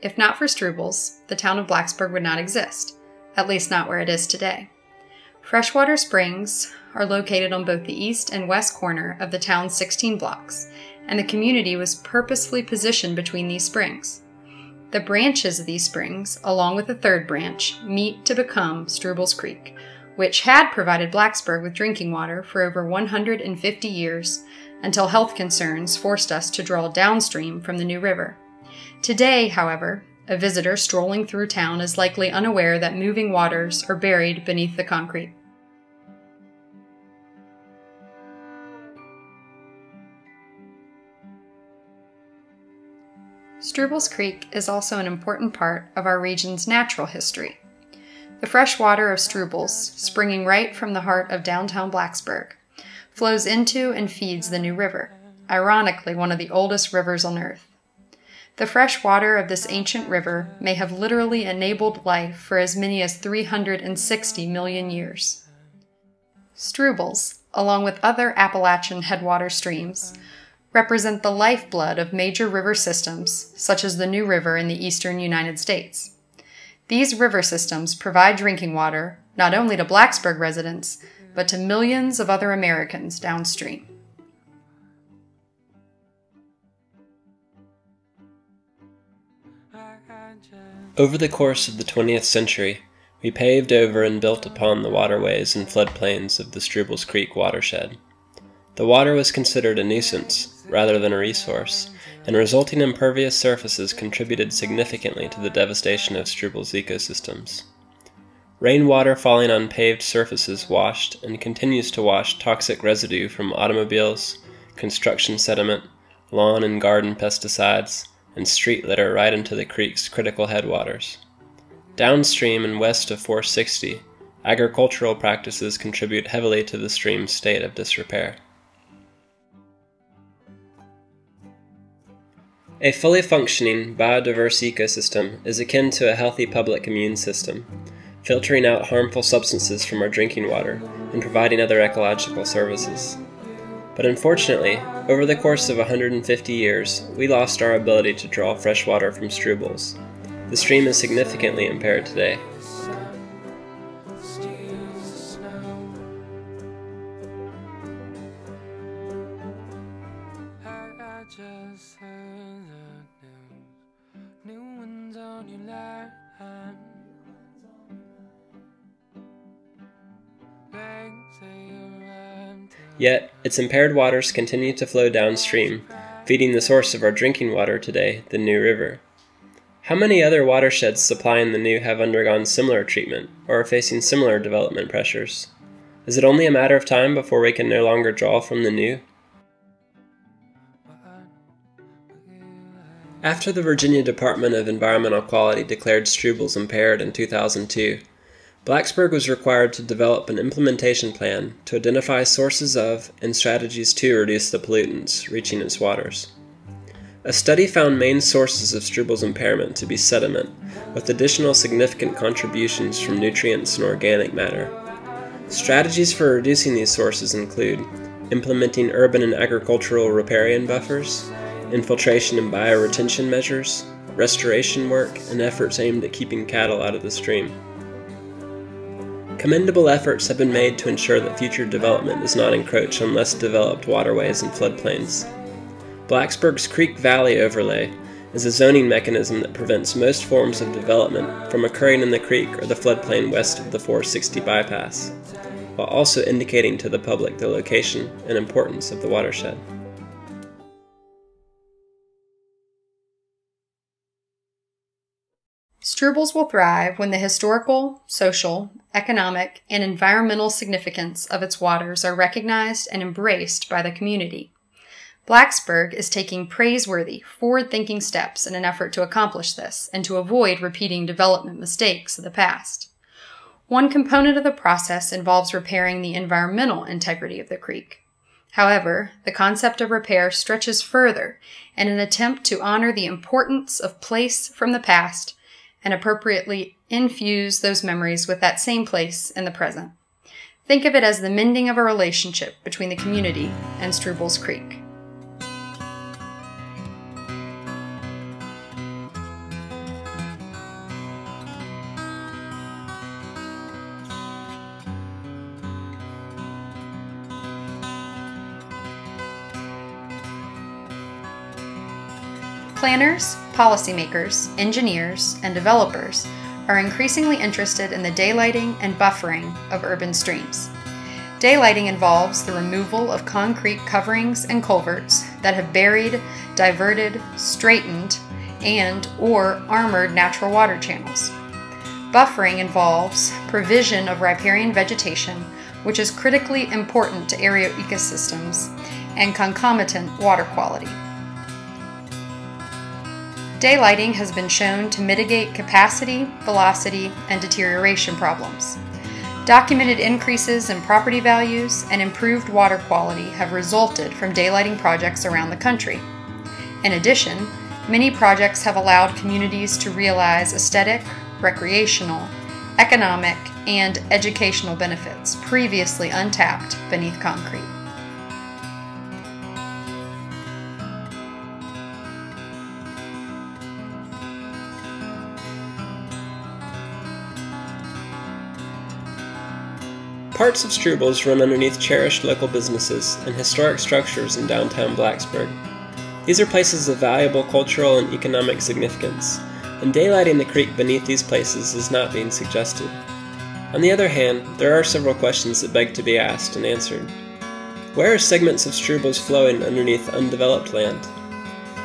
If not for Stroubles, the town of Blacksburg would not exist, at least not where it is today. Freshwater springs are located on both the east and west corner of the town's 16 blocks, and the community was purposefully positioned between these springs. The branches of these springs, along with a third branch, meet to become Stroubles Creek, which had provided Blacksburg with drinking water for over 150 years until health concerns forced us to draw downstream from the new river. Today, however, a visitor strolling through town is likely unaware that moving waters are buried beneath the concrete. Stroubles Creek is also an important part of our region's natural history. The fresh water of Stroubles, springing right from the heart of downtown Blacksburg, flows into and feeds the New River, ironically one of the oldest rivers on Earth. The fresh water of this ancient river may have literally enabled life for as many as 360 million years. Stroubles, along with other Appalachian headwater streams, represent the lifeblood of major river systems, such as the New River in the eastern United States. These river systems provide drinking water not only to Blacksburg residents, but to millions of other Americans downstream. Over the course of the 20th century, we paved over and built upon the waterways and floodplains of the Stroubles Creek watershed. The water was considered a nuisance rather than a resource, and resulting impervious surfaces contributed significantly to the devastation of Stroubles ecosystems. Rainwater falling on paved surfaces washed and continues to wash toxic residue from automobiles, construction sediment, lawn and garden pesticides, and street litter right into the creek's critical headwaters. Downstream and west of 460, agricultural practices contribute heavily to the stream's state of disrepair. A fully functioning, biodiverse ecosystem is akin to a healthy public immune system, filtering out harmful substances from our drinking water and providing other ecological services. But unfortunately, over the course of 150 years, we lost our ability to draw fresh water from Stroubles. The stream is significantly impaired today. Yet, its impaired waters continue to flow downstream, feeding the source of our drinking water today, the New River. How many other watersheds supplying the New have undergone similar treatment, or are facing similar development pressures? Is it only a matter of time before we can no longer draw from the New? After the Virginia Department of Environmental Quality declared Stroubles impaired in 2002, Blacksburg was required to develop an implementation plan to identify sources of and strategies to reduce the pollutants reaching its waters. A study found main sources of Stroubles impairment to be sediment, with additional significant contributions from nutrients and organic matter. Strategies for reducing these sources include implementing urban and agricultural riparian buffers, infiltration and bioretention measures, restoration work, and efforts aimed at keeping cattle out of the stream. Commendable efforts have been made to ensure that future development does not encroach on less developed waterways and floodplains. Blacksburg's Creek Valley Overlay is a zoning mechanism that prevents most forms of development from occurring in the creek or the floodplain west of the 460 bypass, while also indicating to the public the location and importance of the watershed. Stroubles will thrive when the historical, social, economic, and environmental significance of its waters are recognized and embraced by the community. Blacksburg is taking praiseworthy, forward-thinking steps in an effort to accomplish this and to avoid repeating development mistakes of the past. One component of the process involves repairing the environmental integrity of the creek. However, the concept of repair stretches further in an attempt to honor the importance of place from the past and appropriately infuse those memories with that same place in the present. Think of it as the mending of a relationship between the community and Stroubles Creek. Planners, policymakers, engineers, and developers are increasingly interested in the daylighting and buffering of urban streams. Daylighting involves the removal of concrete coverings and culverts that have buried, diverted, straightened, and/or armored natural water channels. Buffering involves provision of riparian vegetation, which is critically important to area ecosystems and concomitant water quality. Daylighting has been shown to mitigate capacity, velocity, and deterioration problems. Documented increases in property values and improved water quality have resulted from daylighting projects around the country. In addition, many projects have allowed communities to realize aesthetic, recreational, economic, and educational benefits previously untapped beneath concrete. Parts of Stroubles run underneath cherished local businesses and historic structures in downtown Blacksburg. These are places of valuable cultural and economic significance, and daylighting the creek beneath these places is not being suggested. On the other hand, there are several questions that beg to be asked and answered. Where are segments of Stroubles flowing underneath undeveloped land?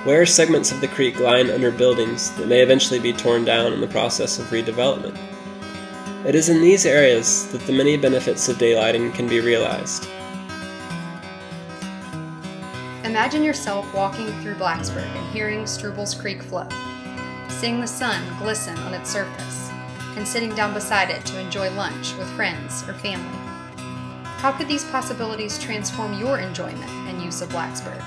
Where are segments of the creek lying under buildings that may eventually be torn down in the process of redevelopment? It is in these areas that the many benefits of daylighting can be realized. Imagine yourself walking through Blacksburg and hearing Stroubles Creek flow, seeing the sun glisten on its surface, and sitting down beside it to enjoy lunch with friends or family. How could these possibilities transform your enjoyment and use of Blacksburg?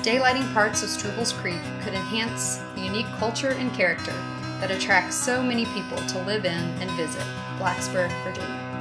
Daylighting parts of Stroubles Creek could enhance the unique culture and character that attracts so many people to live in and visit Blacksburg, Virginia.